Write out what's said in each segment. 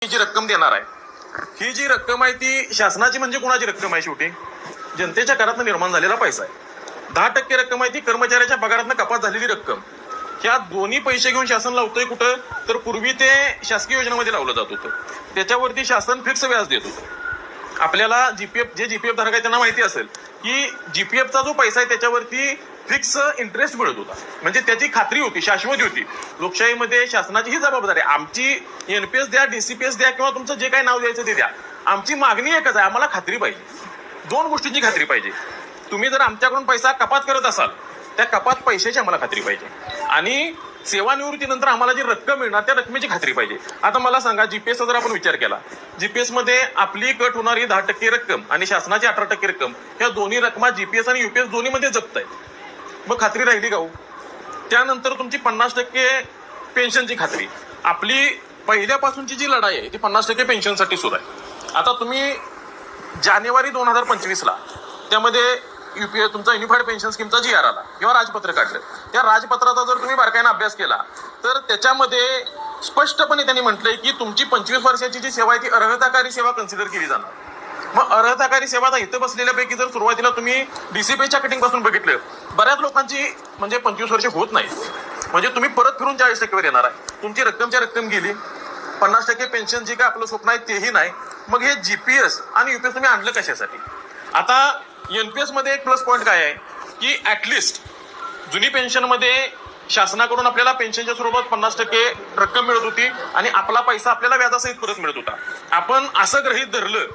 जी रक्कम देणार आहे, ही जी रक्कम आहे ती शासनाची म्हणजे कोणाची रक्कम आहे? शेवटी जनतेच्या करातनं निर्माण झालेला पैसा आहे. 10% रक्कम आहे ती कर्मचाऱ्याच्या पगारातनं कपात झालेली रक्कम. ह्या दोन्ही पैसे घेऊन शासन लावतोय कुठं? तर पूर्वी ते शासकीय योजनेमध्ये लावलं जात होतं, त्याच्यावरती शासन फिक्स व्याज देत होतं. आपल्याला जीपीएफ धारक आहे त्यांना माहिती असेल की जीपीएफचा जो पैसा आहे त्याच्यावरती फिक्स इंटरेस्ट मिळत होता, म्हणजे त्याची खात्री होती, शाश्वती होती. लोकशाहीमध्ये शासनाची ही जबाबदारी आहे, आमची एनपीएस द्या, डीसीपीएस द्या किंवा तुमचं जे काही नाव द्यायचं ते द्या, आमची मागणी एकच आहे, आम्हाला खात्री पाहिजे. दोन गोष्टींची खात्री पाहिजे. तुम्ही जर आमच्याकडून पैसा कपात करत असाल, त्या कपात पैशाची आम्हाला खात्री पाहिजे, आणि सेवानिवृत्तीनंतर आम्हाला जी रक्कम मिळणार त्या रकमेची खात्री पाहिजे. आता मला सांगा, जीपीएसचा जर आपण विचार केला, जीपीएस मध्ये आपली कट होणारी 10% रक्कम आणि शासनाची 18% रक्कम, ह्या दोन्ही रकमा जीपीएस आणि युपीएस दोन्ही मध्ये जप्त आहे. मग खात्री राहिली का हो? त्यानंतर तुमची 50% पेन्शनची खात्री. आपली पहिल्यापासूनची जी लढाई आहे ती 50% पेन्शनसाठी सुरू आहे. आता तुम्ही जानेवारी 2025ला त्यामध्ये तुमचा युनिफाईड पेन्शन स्कीमचा GR आला किंवा राजपत्र काढलं. त्या राजपत्राचा जर तुम्ही बारकाईने अभ्यास केला तर त्याच्यामध्ये स्पष्टपणे त्यांनी म्हटलंय की तुमची 25 वर्षाची जी सेवा आहे ती अर्हताकारी सेवा कन्सिडर केली जाणार. मग अर्हताकारी सेवा आता इथं बसलेल्यापैकी जर सुरुवातीला तुम्ही डीसीपीच्या कटिंग पासून बघितलं, बऱ्याच लोकांची म्हणजे 25 वर्ष होत नाही, म्हणजे तुम्ही परत फिरून 40% वर येणार आहे. तुमची रक्कम गेली, 50% पेन्शन जी काय आपलं स्वप्न आहे तेही नाही. मग हे जीपीएस आणि युपीएस तुम्ही आणलं कशासाठी? आता एनपीएस मध्ये एक प्लस पॉईंट काय आहे की ऍटलिस्ट जुनी पेन्शन मध्ये शासनाकडून आपल्याला पेन्शनच्या स्वरूपात 50% रक्कम मिळत होती आणि आपला पैसा आपल्याला व्याजासहित परत मिळत होता. आपण असं गृहीत धरलं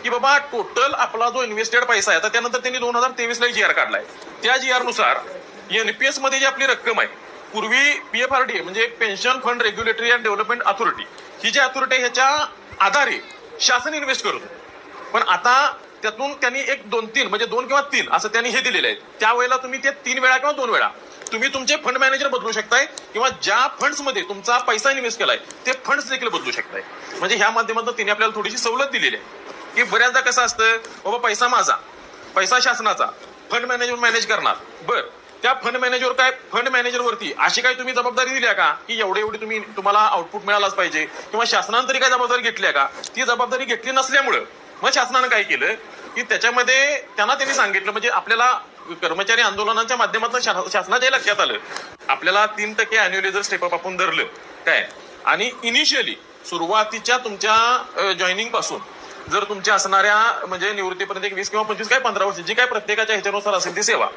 की बाबा टोटल आपला जो इन्व्हेस्टेड पैसा आहे, आता त्यानंतर त्यांनी 2023ला GR काढलाय. त्या GR नुसार एनपीएस मध्ये जी आपली रक्कम आहे, पूर्वी PFRDA म्हणजे pension fund regulatory and development authority, ही जी अथॉरिटी आहे ह्याच्या आधारे शासन इन्व्हेस्ट करतो. पण आता त्यातून त्यांनी 1, 2, 3 म्हणजे 2 किंवा 3 असं त्यांनी हे दिलेले आहे. त्यावेळेला तुम्ही ते 3 वेळा किंवा 2 वेळा तुम्ही तुमचे फंड मॅनेजर बदलू शकताय किंवा ज्या फंड्स मध्ये तुमचा पैसा इन्व्हेस्ट केलाय ते फंड्स देखील बदलू शकताय. म्हणजे ह्या माध्यमातून तिने आपल्याला थोडीशी सवलत दिलेली आहे की बऱ्याचदा कसं असतं, बाबा पैसा माझा, पैसा शासनाचा, फंड मॅनेजर मॅनेज करणार. बर, त्या फंड मॅनेजरवरती अशी काही तुम्ही जबाबदारी दिल्या का की एवढी तुम्हाला आउटपुट मिळालाच पाहिजे, किंवा शासनाने तरी काही जबाबदारी घेतल्या का? ती जबाबदारी घेतली नसल्यामुळं मग शासनानं काय केलं की त्याच्यामध्ये त्यांनी सांगितलं, म्हणजे आपल्याला कर्मचारी आंदोलनाच्या माध्यमातून शासनाच्या लक्षात आलं, आपल्याला 3% अॅन्युअली जर स्टेप अप आपण धरलं काय, आणि इनिशियली सुरुवातीच्या तुमच्या जॉईनिंग पासून जर तुमच्या असणाऱ्या म्हणजे निवृत्तीपर्यंत 20 किंवा 25 काय 15 वर्ष जी काय प्रत्येकाच्या ह्याच्यानुसार असेल ती सेवा,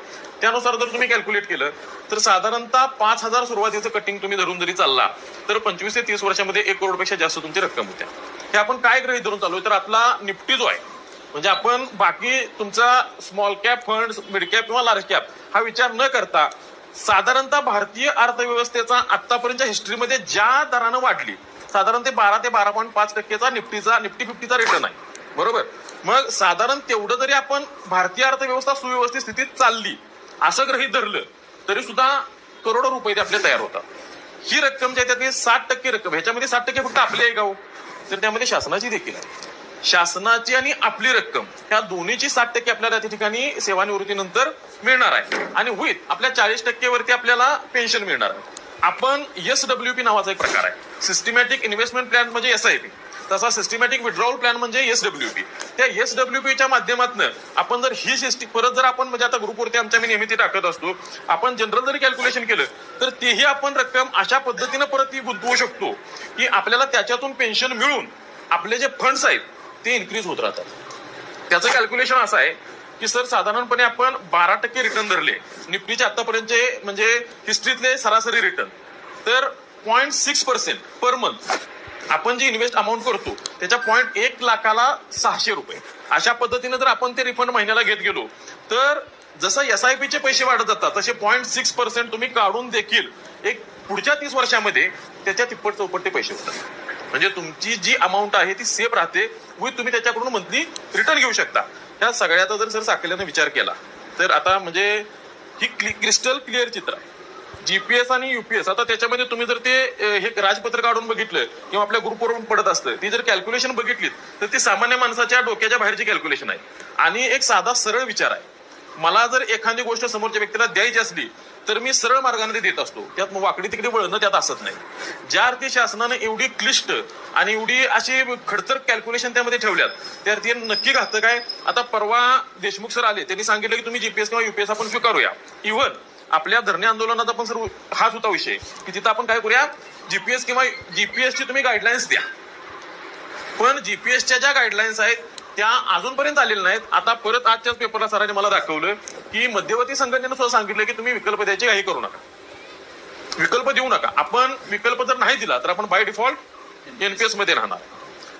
त्यानुसार जर तुम्ही कॅल्क्युलेट केलं तर साधारणतः 5,000 सुरुवातीचं कटिंग तुम्ही धरून जरी चालला तर 25 ते 30 वर्षामध्ये 1 करोडपेक्षा जास्त तुमची रक्कम होत्या. हे आपण काय गृहीत धरून चालू तर आपला निफ्टी जो आहे, म्हणजे आपण बाकी तुमचा small cap fund, mid cap किंवा लार्ज कॅप हा विचार न करता साधारणतः भारतीय अर्थव्यवस्थेचा आतापर्यंतच्या हिस्ट्रीमध्ये ज्या दरानं वाढली, साधारण ते 12 ते 12.5% निफ्टी 50चा रिटर्न आहे, बरोबर. मग साधारण तेवढं जरी आपण भारतीय अर्थव्यवस्था सुव्यवस्थित स्थितीत चालली असं गृहीत धरलं तरी सुद्धा करोडो रुपये ते आपले तयार होतात. ही रक्कम जी आहे त्यात 60% रक्कम, ह्याच्यामध्ये 60% फक्त आपली आहे का हो? तर त्यामध्ये शासनाची देखील आहे. शासनाची आणि आपली रक्कम ह्या दोन्हीची 60% आपल्याला त्या ठिकाणी सेवानिवृत्तीनंतर मिळणार आहे, आणि विथ आपल्या 40% वरती आपल्याला पेन्शन मिळणार आहे. आपण SWP नावाचा एक प्रकार आहे, सिस्टमॅटिक इन्व्हेस्टमेंट प्लॅन म्हणजे SIP, तसा सिस्टमॅटिक विड्रॉवल प्लॅन म्हणजे SWP. त्या SWPच्या माध्यमातून आपण जर ही सिस्टीम परत जर आपण म्हणजे आता ग्रुपवरती आमच्या मी नेहमी ती टाकत असतो, आपण जनरल जरी कॅल्क्युलेशन केलं तर तेही आपण रक्कम अशा पद्धतीनं परत ती गुंतवू शकतो की आपल्याला त्याच्यातून पेन्शन मिळून आपले जे फंड्स आहेत ते इन्क्रीज होत राहतात. त्याचं कॅल्क्युलेशन असं आहे की सर साधारणपणे आपण 12% रिटर्न धरले निफ्टीचे आतापर्यंतचे म्हणजे हिस्ट्रीतले सरासरी रिटर्न, तर 0.6% पर मंथ आपण जी इन्व्हेस्ट अमाऊंट करतो त्याच्या 0.1 लाखाला 600 रुपये अशा पद्धतीने जर आपण ते रिफंड महिन्याला घेत गेलो तर जसं SIPचे पैसे वाढत जातात तसे 0.6% तुम्ही काढून देखील एक पुढच्या 30 वर्षामध्ये त्याच्या तिप्पट चौपट पैसे होतात. म्हणजे तुमची जी अमाऊंट आहे ती सेफ राहते, विथ तुम्ही त्याच्याकडून मंथली रिटर्न घेऊ शकता. ह्या सगळ्याचा जर सर साकल्याने विचार केला तर आता म्हणजे ही क्रिस्टल क्लिअर चित्र आहे. जीपीएस आणि युपीएस, आता त्याच्यामध्ये तुम्ही जर ते हे राजपत्र काढून बघितलं किंवा आपल्या ग्रुपवरून पडत असतं, ती जर कॅल्क्युलेशन बघितलीत तर ती सामान्य माणसाच्या डोक्याच्या बाहेरची कॅल्क्युलेशन आहे. आणि एक साधा सरळ विचार आहे, मला जर एखादी गोष्ट समोरच्या व्यक्तीला द्यायची असली तर मी सरळ मार्गाने देत असतो. त्यात वाकडी तिकडे वळणं त्यात असत नाही. ज्या अर्थी शासनानं एवढी क्लिष्ट आणि एवढी अशी खडतर कॅल्क्युलेशन त्यामध्ये ठेवल्यात, त्या अर्थी नक्की घातक आहे. आता परवा देशमुख सर आले, त्यांनी सांगितलं की तुम्ही जीपीएस किंवा युपीएस आपण स्वीकारूया. इव्हन आपल्या धरणे आंदोलनात आपण सर हाच होता विषय की तिथं आपण काय करूया, जीपीएस किंवा जीपीएसची तुम्ही गाईडलाईन्स द्या. पण जीपीएसच्या ज्या गाईडलाईन्स आहेत त्या अजूनपर्यंत आलेल्या नाहीत. आता परत आजच्याच पेपरला सरांनी मला दाखवलं की मध्यवर्ती संघटनेनं सुद्धा सांगितलं की तुम्ही विकल्प द्यायची काही करू नका, विकल्प देऊ नका. आपण विकल्प जर नाही दिला तर आपण बाय डिफॉल्ट एनपीएस मध्ये राहणार.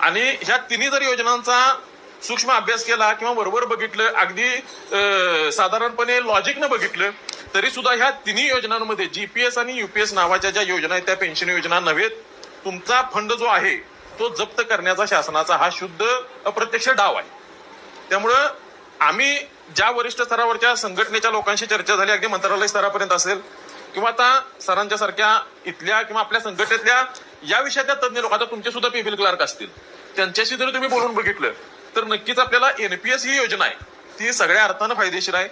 आणि ह्या तिन्ही जर योजनांचा सूक्ष्म अभ्यास केला किंवा बरोबर बघितलं, अगदी साधारणपणे लॉजिकनं बघितलं, तरी सुद्धा ह्या तिन्ही योजनांमध्ये जीपीएस आणि युपीएस नावाच्या ज्या योजना आहेत त्या पेन्शन योजना नव्हे, तुमचा फंड जो आहे तो जप्त करण्याचा शासनाचा हा शुद्ध अप्रत्यक्ष डाव आहे. त्यामुळं आम्ही ज्या वरिष्ठ स्तरावरच्या संघटनेच्या लोकांशी चर्चा झाली, अगदी मंत्रालय स्तरापर्यंत असेल किंवा आता सरांच्या सारख्या इथल्या किंवा आपल्या संघटनेतल्या या विषयातल्या तज्ञ लोक, आता तुमचे सुद्धा पीबील क्लार्क असतील, त्यांच्याशी जर तुम्ही बोलून बघितलं तर नक्कीच आपल्याला एनपीएस ही योजना आहे ती सगळ्या अर्थानं फायदेशीर आहे.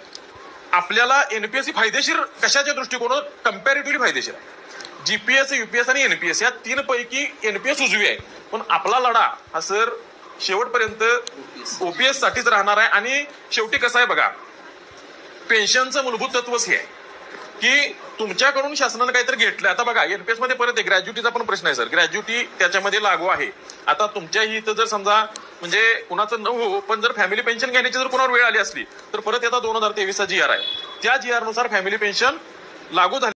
आपल्याला एनपीएस ही फायदेशीर कशाच्या दृष्टिकोनात कम्पॅरेटिव्हली फायदेशीर आहे. जीपीएस, युपीएस आणि एनपीएस या तीन पैकी एनपीएस उजवी आहे, पण आपला लढा हा सर शेवटपर्यंत ओपीएस साठीच राहणार आहे. आणि शेवटी कसं आहे बघा, पेन्शनचं मूलभूत तत्वच हे आहे की तुमच्याकडून शासनानं काहीतरी घेतलं. आता बघा एनपीएस मध्ये परत ग्रॅज्युटीचा पण प्रश्न आहे सर, ग्रॅज्युटी त्याच्यामध्ये लागू आहे. आता तुमच्याही इथं जर समजा म्हणजे कुणाचं न हो, पण जर फॅमिली पेन्शन घेण्याची जर कुणावर वेळ आली असली तर परत आता 2023 चा GR आहे, त्या GR नुसार फॅमिली पेन्शन लागू झाली.